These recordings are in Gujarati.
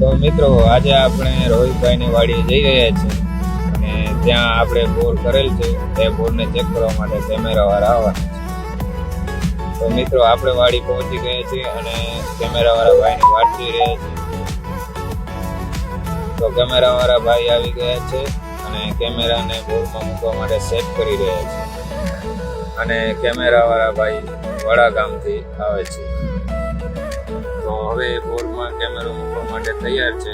તો મિત્રો આજે આપણે રોહિતભાઈની વાડીએ જઈ રહ્યા છીએ અને ત્યાં આપણે બોર કરેલ છે તે બોરને ચેક કરવા માટે કેમેરાવાળા આવવાના છે. તો મિત્રો આપણે વાડી પહોંચી ગયા છીએ અને કેમેરાવાળા ભાઈની વાટ જોઈ રહ્યા છીએ. તો કેમેરાવાળા ભાઈ આવી ગયા છે અને કેમેરાને બોરમાં મૂકવા માટે સેટ કરી રહ્યા છે અને કેમેરાવાળા ભાઈ વડા ગામથી આવે છે. તો હવે બોરમાં કેમેરો મૂકવા માટે તૈયાર છે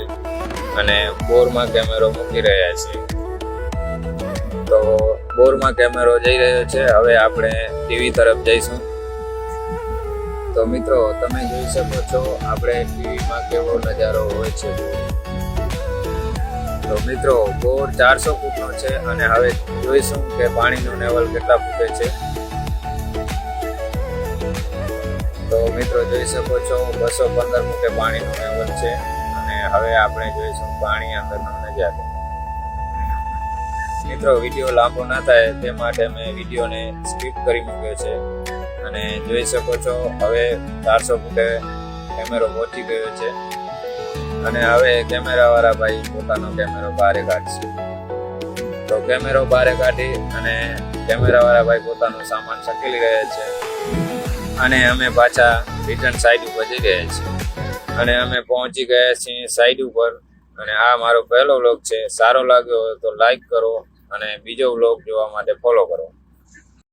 અને બોરમાં કેમેરો મૂકી રહ્યા છે. તો બોરમાં કેમેરો જઈ રહ્યો છે. હવે આપણે ટીવી તરફ જઈશું. તો મિત્રો તમે જોઈ શકો છો આપણે ટીવીમાં કેવો નજારો હોય છે. તો મિત્રો બોર 400 ફૂટનો છે અને હવે જોઈશું કે પાણીનું લેવલ કેટલા ફૂટે છે. તો મિત્રો જોઈ શકો છો 215 ફૂટે પાણીનું લેવલ છે અને હવે આપણે જોઈશું પાણી અંદરનો નજારો. મિત્રો વિડીયો લાંબો ના થાય તે માટે મેં વિડીયોને સ્કીપ કરી મૂક્યો છે અને જોઈ શકો છો હવે 400 ફૂટે કેમેરો પહોંચી ગયો છે અને હવે કેમેરાવાળા ભાઈ પોતાનો કેમેરો બહાર કાઢશે. તો કેમેરો બહાર કાઢી અને કેમેરાવાળા ભાઈ પોતાનો સામાન સંકેલી રહ્યા છે અને અમે પાછા રિટર્ન સાઈડ ઉપર જઈ રહ્યા છીએ અને અમે પહોંચી ગયા છીએ સાઈડ ઉપર. અને આ મારો પહેલો વ્લોગ છે. સારો લાગ્યો હોય તો લાઈક કરો અને બીજો વ્લોગ જોવા માટે ફોલો કરો.